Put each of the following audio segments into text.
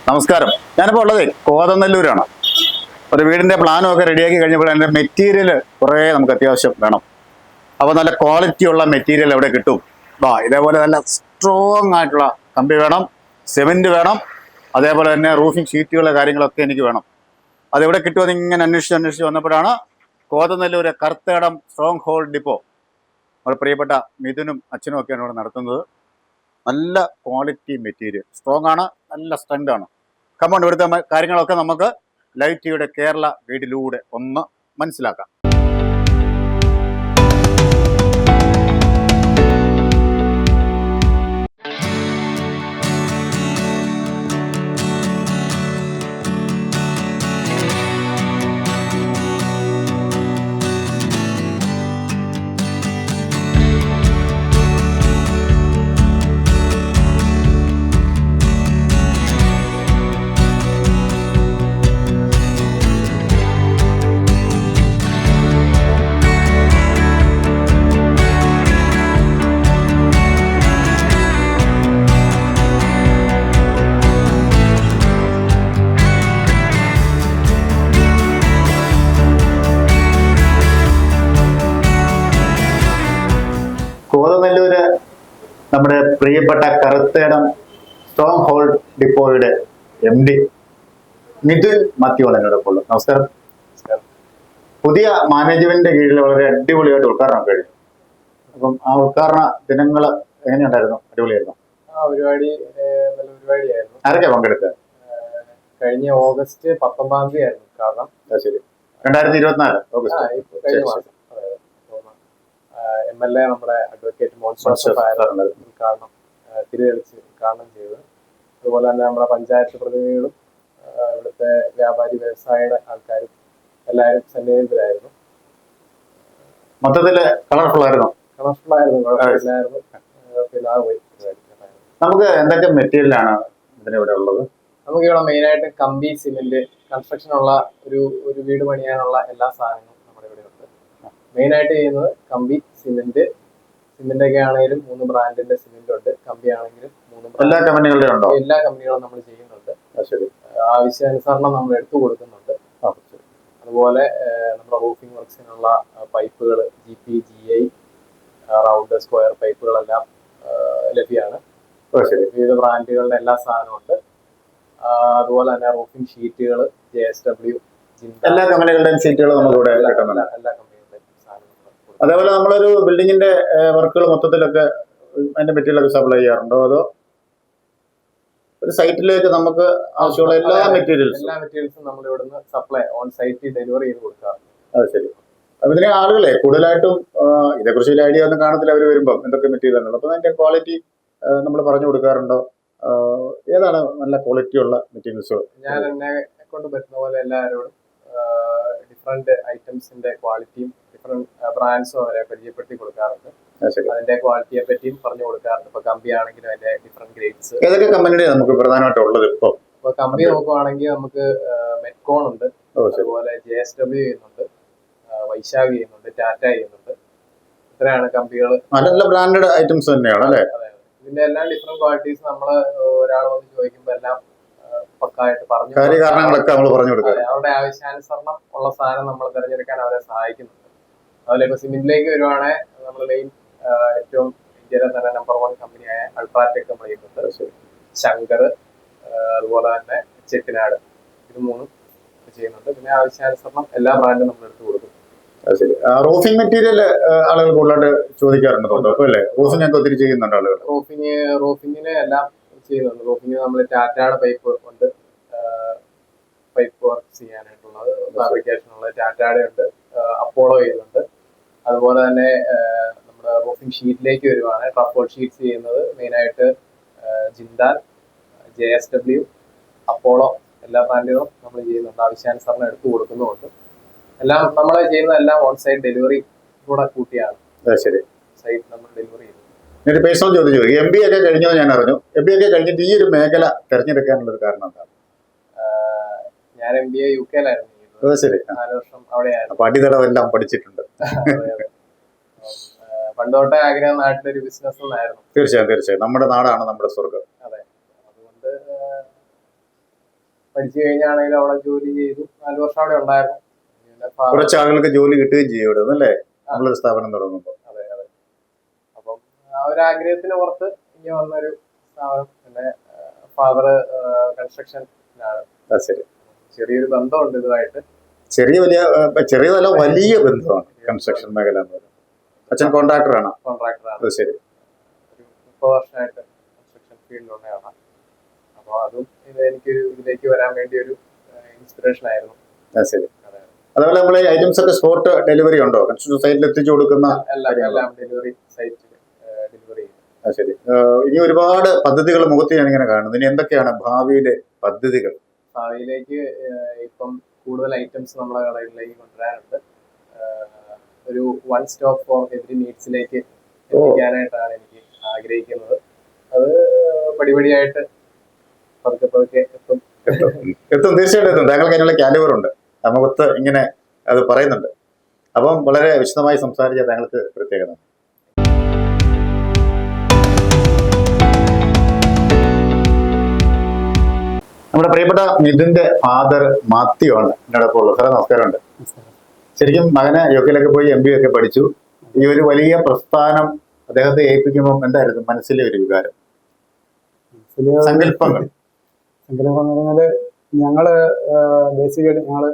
നമസ്കാരം. ഞാനിപ്പോൾ ഉള്ളത് കോതനല്ലൂരാണ്. ഒരു വീടിൻ്റെ പ്ലാനും ഒക്കെ റെഡിയാക്കി കഴിഞ്ഞപ്പോൾ അതിൻ്റെ മെറ്റീരിയൽ കുറേ നമുക്ക് അത്യാവശ്യം വേണം. അപ്പോൾ നല്ല ക്വാളിറ്റിയുള്ള മെറ്റീരിയൽ എവിടെ കിട്ടും? ഇതേപോലെ നല്ല സ്ട്രോങ് ആയിട്ടുള്ള കമ്പി വേണം, സിമെൻറ്റ് വേണം, അതേപോലെ തന്നെ റൂഫിംഗ് ഷീറ്റുകളുടെ കാര്യങ്ങളൊക്കെ എനിക്ക് വേണം. അതെവിടെ കിട്ടുമെന്ന് ഇങ്ങനെ അന്വേഷിച്ച് വന്നപ്പോഴാണ് Kothanallur Karuthedam strong hold depot നമ്മുടെ പ്രിയപ്പെട്ട മിഥുനും അച്ഛനും ഒക്കെയാണ് ഇവിടെ നടത്തുന്നത്. നല്ല ക്വാളിറ്റി മെറ്റീരിയൽ, സ്ട്രോങ് ആണ്, നല്ല സ്ട്രെങ്ത് ആണ്. കമ്പൗണ്ട് ഇവിടുത്തെ കാര്യങ്ങളൊക്കെ നമുക്ക് ലൈവ് ടിവിയുടെ കേരള ഗൈഡിലൂടെ ഒന്ന് മനസ്സിലാക്കാം. കോതനല്ലൂര് നമ്മുടെ പ്രിയപ്പെട്ട കറുത്തേടം സ്ട്രോങ് ഹോൾഡ് ഡിപ്പോയുടെ MD മിഥുൻ മാത്യുവാണ് എന്നോടൊപ്പം ഉള്ളത്. നമസ്കാരം. പുതിയ മാനേജ്മെന്റിന്റെ കീഴിൽ വളരെ അടിപൊളിയായിട്ട് ഉദ്ഘാടനം കഴിഞ്ഞു. അപ്പം ആ ഉദ്ഘാടന ദിനങ്ങൾ എങ്ങനെയുണ്ടായിരുന്നു? അടിപൊളിയായിരുന്നു. ആരൊക്കെയാ പങ്കെടുത്തത്? കഴിഞ്ഞ ഓഗസ്റ്റ് 19 ആയിരുന്നു ഉദ്ഘാടനം. ശരി, 2024 ഓഗസ്റ്റ്. MLA നമ്മുടെ അഡ്വക്കേറ്റ് ഉദ്ഘാടനം തിരിതെളിച്ച് ഉദ്ഘാടനം ചെയ്തത്. അതുപോലെ തന്നെ നമ്മുടെ പഞ്ചായത്ത് പ്രതിനിധികളും ഇവിടുത്തെ വ്യാപാരി വ്യവസായിയുടെ ആൾക്കാരും എല്ലാവരും സന്നിഹിതരായിരുന്നു. മൊത്തത്തില് കളർഫുൾ ആയിരുന്നു. കുഴപ്പമില്ലായിരുന്നു. പിന്നെ ആ പോയി. നമുക്ക് എന്തൊക്കെ മെറ്റീരിയലാണ് ഇതിനിവിടെ ഉള്ളത്? നമുക്കിവിടെ മെയിനായിട്ട് കമ്പി, സിമെന്റ്, കൺസ്ട്രക്ഷനുള്ള ഒരു വീട് പണിയാനുള്ള എല്ലാ സാധനങ്ങളും നമ്മുടെ ഇവിടെ ഉണ്ട്. മെയിനായിട്ട് ചെയ്യുന്നത് കമ്പി, സിമെന്റ് ഒക്കെ ആണെങ്കിലും 3 ബ്രാൻഡിന്റെ സിമെന്റ് ഉണ്ട്. കമ്പി ആണെങ്കിലും 3 എല്ലാ കമ്പനികളുടെ ഉണ്ടോ? എല്ലാ കമ്പനികളും നമ്മൾ ചെയ്യുന്നുണ്ട്. ആവശ്യാനുസരണം നമ്മൾ എടുത്തു കൊടുക്കുന്നുണ്ട്. അതുപോലെ നമ്മുടെ റൂഫിംഗ് വർക്സിനുള്ള പൈപ്പുകൾ GP, GI, റൗണ്ട്, സ്ക്വയർ പൈപ്പുകളെല്ലാം ലഭ്യമാണ്. വിവിധ ബ്രാൻഡുകളുടെ എല്ലാ സാധനവും ഉണ്ട്. അതുപോലെ തന്നെ റൂഫിംഗ് ഷീറ്റുകൾ JSW, എല്ലാ കമ്പനികളുടെയും ഷീറ്റുകൾ നമുക്കിവിടെ കിട്ടുന്നുണ്ട്. എല്ലാ കമ്പനികളുടെയും സാധനങ്ങൾ. അതേപോലെ നമ്മളൊരു ബിൽഡിങ്ങിന്റെ വർക്കുകൾ മൊത്തത്തിലൊക്കെ അതിന്റെ മെറ്റീരിയലൊക്കെ സപ്ലൈ ചെയ്യാറുണ്ടോ? അതോ ഒരു സൈറ്റിലേക്ക് നമുക്ക് ആവശ്യമുള്ള എല്ലാ മെറ്റീരിയൽസും നമ്മൾ ഇവിടുന്ന് സപ്ലൈ ഓൺ സൈറ്റ് ഡെലിവറി ചെയ്ത് കൊടുക്കാറുണ്ട്. അത് ശരി. അപ്പൊ ഇതിനെ ആളുകളെ കൂടുതലായിട്ടും ഇതേക്കുറിച്ച് വലിയ ഐഡിയ ഒന്നും കാണത്തില്ല അവർ വരുമ്പോൾ എന്തൊക്കെ മെറ്റീരിയൽ ആണുള്ളത്. അപ്പൊ അതിന്റെ ക്വാളിറ്റി നമ്മൾ പറഞ്ഞു കൊടുക്കാറുണ്ടോ? ഏതാണ് നല്ല ക്വാളിറ്റി ഉള്ള മെറ്റീരിയൽസ്? ഞാൻ എന്നെ കൊണ്ട് പറ്റുന്ന പോലെ എല്ലാവരോടും ഡിഫറെന്റ് ഐറ്റംസിന്റെ ക്വാളിറ്റിയും ഡിഫറെന്റ് ബ്രാൻഡ്സും അവരെ പരിചയപ്പെടുത്തി കൊടുക്കാറുണ്ട്. അതിന്റെ ക്വാളിറ്റിയെ പറ്റിയും പറഞ്ഞു കൊടുക്കാറുണ്ട്. ഇപ്പൊ കമ്പി ആണെങ്കിലും അതിന്റെ ഡിഫറെന്റ് ഗ്രേഡ്സ്. ഏതൊക്കെ കമ്പനിയുടെ നമുക്ക് പ്രധാനമായിട്ടുള്ളത്? ഇപ്പൊ കമ്പി നോക്കുവാണെങ്കിൽ നമുക്ക് മെറ്റ്കോൺ ഉണ്ട്, അതുപോലെ JSW ചെയ്യുന്നുണ്ട്, വൈശാഖ് ചെയ്യുന്നുണ്ട്, ടാറ്റ ചെയ്യുന്നുണ്ട്. ഇത്രയാണ് കമ്പികൾ. നല്ല ബ്രാൻഡഡ് ഐറ്റംസ് തന്നെയാണ് അല്ലേ? ഇതിന്റെ എല്ലാം ഡിഫറെന്റ് ക്വാളിറ്റീസ് നമ്മള് ഒരാൾ വന്ന് ചോദിക്കുമ്പോ എല്ലാം പക്കായിട്ട് പറഞ്ഞു അവരുടെ ആവശ്യാനുസരണം ഉള്ള സാധനം നമ്മൾ തിരഞ്ഞെടുക്കാൻ അവരെ സഹായിക്കുന്നുണ്ട്. അതുപോലെ ഇപ്പൊ സിമെന്റിലേക്ക് വരുവാണെങ്കിൽ നമ്മൾ മെയിൻ ഏറ്റവും ഇന്ത്യയിലെ തന്നെ നമ്പർ 1 കമ്പനിയായ അൾട്രാടെക് നമ്മൾ ചെയ്യുന്നുണ്ട്. ശങ്കർ, അതുപോലെ തന്നെ ചെട്ടിനാട്, ഇത് 3 ചെയ്യുന്നുണ്ട്. പിന്നെ ആവശ്യാനുസരണം എല്ലാ ബ്രാൻഡും നമ്മൾ എടുത്തു കൊടുക്കും. റൂഫിംഗ് മെറ്റീരിയൽ ആളുകൾ കൂടുതലായിട്ട് ചോദിക്കാറുണ്ട് അല്ലേ? റൂഫിംഗ് ഒക്കെ ഒത്തിരി ചെയ്യുന്നുണ്ട് ആളുകൾ. റൂഫിങ്ങിന് എല്ലാം ചെയ്യുന്നുണ്ട്. റൂഫിംഗ് നമ്മൾ ടാറ്റയുടെ പൈപ്പ് ഉണ്ട്, പൈപ്പ് വർക്ക് ചെയ്യാനായിട്ടുള്ളത്, ഫാബ്രിക്കേഷനുള്ള ടാറ്റയുടെ ഉണ്ട്, അപ്പോളോ ചെയ്യുന്നുണ്ട്. അതുപോലെ തന്നെ നമ്മുടെ റൂഫിംഗ് ഷീറ്റിലേക്ക് വരുവാണ് ട്രഫോൾ ഷീറ്റ്സ് ചെയ്യുന്നത് മെയിനായിട്ട് ജിന്ദാൽ, JSW, അപ്പോളോ എല്ലാ ബ്രാൻഡുകളും നമ്മൾ ചെയ്യുന്നുണ്ട്. ആവശ്യാനുസരണം എടുത്തു കൊടുക്കുന്നുമുണ്ട്. എല്ലാം നമ്മൾ ചെയ്യുന്നതെല്ലാം ഓൺ സൈറ്റ് ഡെലിവറി കൂടെ കൂട്ടിയാണ്. ശരി, സൈറ്റ് നമ്മൾ ഡെലിവറി ചെയ്യുന്നത്. ഒരു പേഴ്സണൽ ചോദിച്ചു, MBA ഒക്കെ കഴിഞ്ഞത് ഞാൻ അറിഞ്ഞു. MBA ഒക്കെ കഴിഞ്ഞിട്ട് ഈ ഒരു മേഖല തെരഞ്ഞെടുക്കാനുള്ള ഒരു കാരണം എന്താണ്? ഞാൻ MBA UK-ലായിരുന്നു. 4 വർഷം അവിടെയായിരുന്നു. അടിത്തടമെല്ലാം പഠിച്ചിട്ടുണ്ട്. പണ്ടോട്ടെ ആഗ്രഹം നാട്ടിലൊരു ബിസിനസ് എന്നായിരുന്നു. തീർച്ചയായും നമ്മുടെ നാടാണ് നമ്മുടെ സ്വർഗം. അതെ, അതുകൊണ്ട് പഠിച്ചു കഴിഞ്ഞാണെങ്കിലും അവിടെ ജോലി ചെയ്തു 4 വർഷം അവിടെ ഉണ്ടായിരുന്നു. പിന്നെ കുറച്ച് ആളുകൾക്ക് ജോലി കിട്ടുകയും ചെയ്യും ഇവിടെ അല്ലേ, നമ്മളൊരു സ്ഥാപനം തുടങ്ങുമ്പോൾ. അതെ അതെ. അപ്പം ആ ഒരു ആഗ്രഹത്തിന് പുറത്ത് ഇനി വന്നൊരു സ്ഥാപനം. പിന്നെ ഫാദർ കൺസ്ട്രക്ഷനിലാണ്. ശരി. ചെറിയൊരു ബന്ധമുണ്ട് ഇതുമായിട്ട്. ചെറിയതല്ല, വലിയ ബന്ധമാണ് കൺസ്ട്രക്ഷൻ മേഖല എന്ന് പറയുന്നത്. അച്ഛൻ കോൺട്രാക്ടറാണ്. കോൺട്രാക്ടറാണ്. ശരി. ഒരു 30 വർഷമായിട്ട് കൺസ്ട്രക്ഷൻ ഫീൽഡിലുള്ളതാണ്. അപ്പോൾ അതും എനിക്കൊരു ഇതിലേക്ക് വരാൻ വേണ്ടി ഒരു ഇൻസ്പിറേഷൻ ആയിരുന്നു. ശരി. അതുപോലെ നമ്മൾ ഐറ്റംസ് ഒക്കെ സ്പോട്ട് ഡെലിവറി ഉണ്ടോ? കൺസ്ട്രക്ഷൻ സൈറ്റിൽ എത്തിച്ചു കൊടുക്കുന്ന എല്ലാം ഡെലിവറി സൈറ്റിൽ ഡെലിവറി ചെയ്യും. ശരി. ഇനി ഒരുപാട് പദ്ധതികൾ മുഖത്ത് ഞാൻ ഇങ്ങനെ കാണുന്നു. ഇനി എന്തൊക്കെയാണ് ഭാവിയിലെ പദ്ധതികൾ? ഭാവിയിലേക്ക് ഇപ്പം കൂടുതൽ ഐറ്റംസ് നമ്മുടെ കടകളിലേക്ക് കൊണ്ടുവരാനുണ്ട്. ഒരു 1 സ്റ്റോപ്പ് ഫോർ എവറി നീഡ്സിലേക്ക് എത്തിക്കാനായിട്ടാണ് എനിക്ക് ആഗ്രഹിക്കുന്നത്. അത് പടിപടിയായിട്ട് പതുക്കെ എത്തും. തീർച്ചയായിട്ടും എത്തും. താങ്കൾക്ക് അതിനുള്ള കാലിബർ ഉണ്ട്. മുഖത്ത് ഇങ്ങനെ അത് പറയുന്നുണ്ട്. അപ്പം വളരെ വിശദമായി സംസാരിച്ച താങ്കൾക്ക് പ്രത്യേകത. നമ്മുടെ പ്രിയപ്പെട്ട മിഥുന്റെ ഫാദർ മാത്യു ആണ് എന്നോടൊപ്പം ഉള്ളത്. സാറേ നമസ്കാരമുണ്ട്. ശരിക്കും മകനെ യുകെയിലൊക്കെ പോയി MBA ഒക്കെ പഠിച്ചു. ഈ ഒരു വലിയ പ്രസ്ഥാനം അദ്ദേഹത്തെ ഏൽപ്പിക്കുമ്പോൾ എന്തായിരുന്നു മനസ്സിലെ ഒരു വികാരം, സങ്കല്പങ്ങൾ? എന്ന് പറഞ്ഞാല് ഞങ്ങള് ബേസിക്കലി ഞങ്ങള്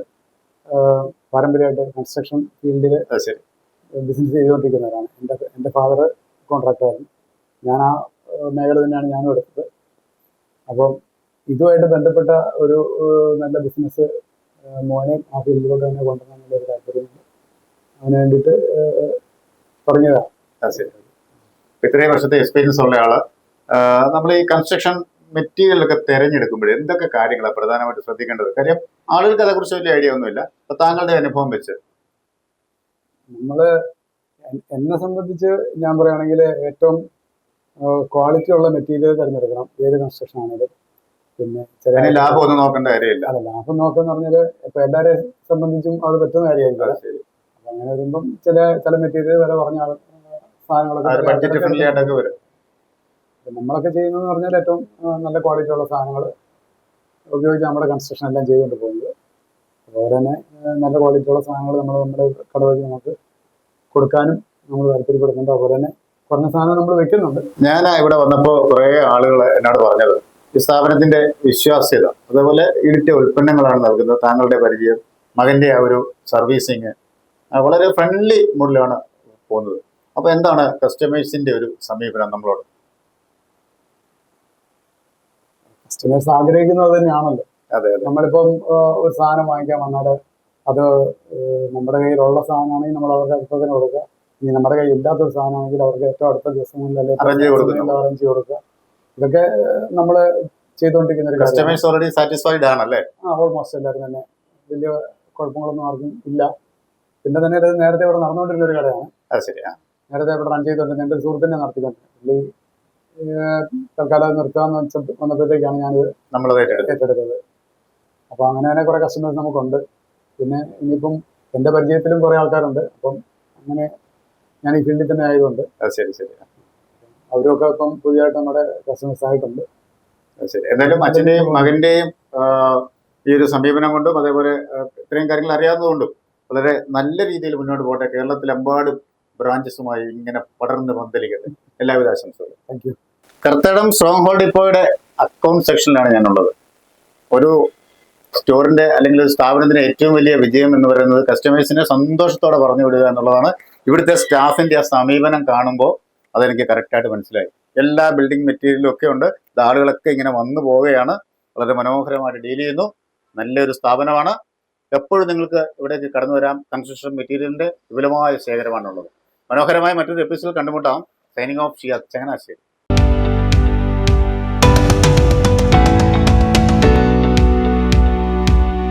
പാരമ്പര്യമായിട്ട് കൺസ്ട്രക്ഷൻ ഫീൽഡിൽ ബിസിനസ് ചെയ്തുകൊണ്ടിരിക്കുന്നവരാണ്. എൻ്റെ ഫാദർ കോൺട്രാക്ടറായിരുന്നു. ഞാൻ ആ മേഖല തന്നെയാണ് ഞാനും എടുത്തത്. അപ്പം ഇതുമായിട്ട് ബന്ധപ്പെട്ട ഒരു നല്ല ബിസിനസ് മോനെ ആ ഫീൽഡിലോട്ട് തന്നെ കൊണ്ടുവരാനുള്ളൊരു താല്പര്യമുണ്ട്. അതിന് വേണ്ടിയിട്ട് തുടങ്ങിയതാണ്. ഇത്രയും വർഷത്തെ എക്സ്പീരിയൻസ് ഉള്ള ആള്, നമ്മൾ ഈ കൺസ്ട്രക്ഷൻ മെറ്റീരിയൽ ഒക്കെ തിരഞ്ഞെടുക്കുമ്പോൾ എന്തൊക്കെ കാര്യങ്ങളാണ് പ്രധാനമായിട്ട് ശ്രദ്ധിക്കേണ്ടത്? കാര്യം ആളുകൾക്ക് അതേക്കുറിച്ച് വലിയ ഐഡിയ ഒന്നുമില്ല. അപ്പൊ താങ്കളുടെ അനുഭവം വെച്ച് എന്നെ സംബന്ധിച്ച് ഞാൻ പറയുകയാണെങ്കിൽ ഏറ്റവും ക്വാളിറ്റി ഉള്ള മെറ്റീരിയൽ തിരഞ്ഞെടുക്കണം ഏത് കൺസ്ട്രക്ഷൻ ആണെങ്കിലും. പിന്നെ ലാഭം ഒന്നും നോക്കേണ്ട കാര്യമില്ല. അല്ല, ലാഭം നോക്കുന്ന പറഞ്ഞാല് ഇപ്പൊ എല്ലാവരെയും സംബന്ധിച്ചും അത് പറ്റുന്ന കാര്യമായിരിക്കും. അപ്പൊ അങ്ങനെ വരുമ്പം ചില മെറ്റീരിയൽ വില പറഞ്ഞ സാധനങ്ങളൊക്കെ വരും. നമ്മളൊക്കെ ചെയ്യുന്നതെന്ന് പറഞ്ഞാൽ ഏറ്റവും നല്ല ക്വാളിറ്റി ഉള്ള സാധനങ്ങൾ ഉപയോഗിച്ച് നമ്മുടെ കൺസ്ട്രക്ഷൻ എല്ലാം ചെയ്തുകൊണ്ട് പോകുന്നത്. അതുപോലെ തന്നെ നല്ല ക്വാളിറ്റി ഉള്ള സാധനങ്ങൾ നമ്മുടെ കട വഴി നമുക്ക് കൊടുക്കാനും നമ്മൾ താല്പര്യപ്പെടുന്നുണ്ട്. അതുപോലെ തന്നെ കുറഞ്ഞ സാധനം നമ്മൾ വെക്കുന്നുണ്ട്. ഞാൻ ഇവിടെ വന്നപ്പോൾ കുറെ ആളുകൾ എന്നോട് പറഞ്ഞത് ഈ സ്ഥാപനത്തിന്റെ വിശ്വാസ്യത, അതേപോലെ ഇടിന്റെ ഉൽപ്പന്നങ്ങളാണ് നൽകുന്നത്, താങ്കളുടെ പരിചയം, മകന്റെ ആ ഒരു സർവീസിങ് വളരെ ഫ്രണ്ട്ലി മോഡിലാണ് പോകുന്നത്. അപ്പൊ എന്താണ് കസ്റ്റമേഴ്സിന്റെ ഒരു സമീപനം നമ്മളോട്? കസ്റ്റമേഴ്സ് ആഗ്രഹിക്കുന്നത് തന്നെയാണല്ലോ. അതെ. നമ്മളിപ്പം ഒരു സാധനം വാങ്ങിക്കാൻ വന്നാൽ അത് നമ്മുടെ കയ്യിലുള്ള സാധനമാണെങ്കിൽ നമ്മൾ അവർക്ക് അടുത്തതിന് കൊടുക്കുക. ഇനി നമ്മുടെ കയ്യിൽ ഇല്ലാത്തൊരു സാധനമാണെങ്കിൽ അവർക്ക് ഏറ്റവും അടുത്ത ദിവസങ്ങളിൽ അറേഞ്ച് കൊടുക്കുക. ഇതൊക്കെ നമ്മൾ ചെയ്തുകൊണ്ടിരിക്കുന്ന ഒരു കസ്റ്റമേഴ്സ് ഓൾറെഡി സാറ്റിസ്ഫൈഡ് ആണല്ലേ? ഓൾമോസ്റ്റ് എല്ലാവരും തന്നെ വലിയ കുഴപ്പങ്ങളൊന്നും ആർക്കും ഇല്ല. പിന്നെ തന്നെ ഇത് നേരത്തെ ഇവിടെ നടന്നുകൊണ്ടിരുന്ന ഒരു കടയാണ്. നേരത്തെ ഇവിടെ റൺ ചെയ്തുകൊണ്ടിരുന്ന എൻ്റെ ഒരു സുഹൃത്തിനെ നടത്തിക്കൊണ്ടിരുന്നത്. പുള്ളി തൽക്കാലം നിർത്താന്ന് വന്നപ്പോഴത്തേക്കാണ് ഞാനിത് ഏറ്റെടുത്തത്. അപ്പൊ അങ്ങനെ കുറെ കസ്റ്റമേഴ്സ് നമുക്കുണ്ട്. പിന്നെ ഇനിയിപ്പം എൻ്റെ പരിചയത്തിലും കുറെ ആൾക്കാരുണ്ട്. അപ്പം അങ്ങനെ ഞാൻ ഈ ഫീൽഡിൽ തന്നെ ആയതുകൊണ്ട് അവരൊക്കെ ഇപ്പം പുതിയതായിട്ട് നമ്മുടെ കസ്റ്റമേഴ്സ് ആയിട്ടുണ്ട്. എന്തായാലും അച്ഛൻ്റെയും മകന്റെയും ഈ ഒരു സമീപനം കൊണ്ടും അതേപോലെ ഇത്രയും കാര്യങ്ങൾ അറിയാവുന്നതുകൊണ്ടും വളരെ നല്ല രീതിയിൽ മുന്നോട്ട് പോട്ടെ. കേരളത്തിലെമ്പാടും ബ്രാഞ്ചസുമായി ഇങ്ങനെ പടർന്ന് പന്തലിക്കട്ടെ. എല്ലാവിധ ആശംസകളും. Thank you. Karthadam strong hold ഡിപ്പോയുടെ അക്കൗണ്ട് സെക്ഷനിലാണ് ഞാനുള്ളത്. ഒരു സ്റ്റോറിന്റെ അല്ലെങ്കിൽ ഒരു സ്ഥാപനത്തിന്റെ ഏറ്റവും വലിയ വിജയം എന്ന് പറയുന്നത് കസ്റ്റമേഴ്സിനെ സന്തോഷത്തോടെ പറഞ്ഞു വിടുക എന്നുള്ളതാണ്. ഇവിടുത്തെ സ്റ്റാഫിന്റെ ആ സമീപനം കാണുമ്പോൾ അതെനിക്ക് കറക്റ്റായിട്ട് മനസ്സിലായി. എല്ലാ ബിൽഡിംഗ് മെറ്റീരിയലും ഒക്കെ ഉണ്ട്. ആളുകളൊക്കെ ഇങ്ങനെ വന്നു പോവുകയാണ്. വളരെ മനോഹരമായിട്ട് ഡീൽ ചെയ്യുന്നു. നല്ലൊരു സ്ഥാപനമാണ്. എപ്പോഴും നിങ്ങൾക്ക് ഇവിടേക്ക് കടന്നു വരാം. കൺസ്ട്രക്ഷൻ മെറ്റീരിയലിന്റെ വിപുലമായ ശേഖരമാണുള്ളത്. മനോഹരമായ മറ്റൊരു എപ്പിസോഡ് കണ്ടുമുട്ടാം. Signing off Shiyas Changanassery.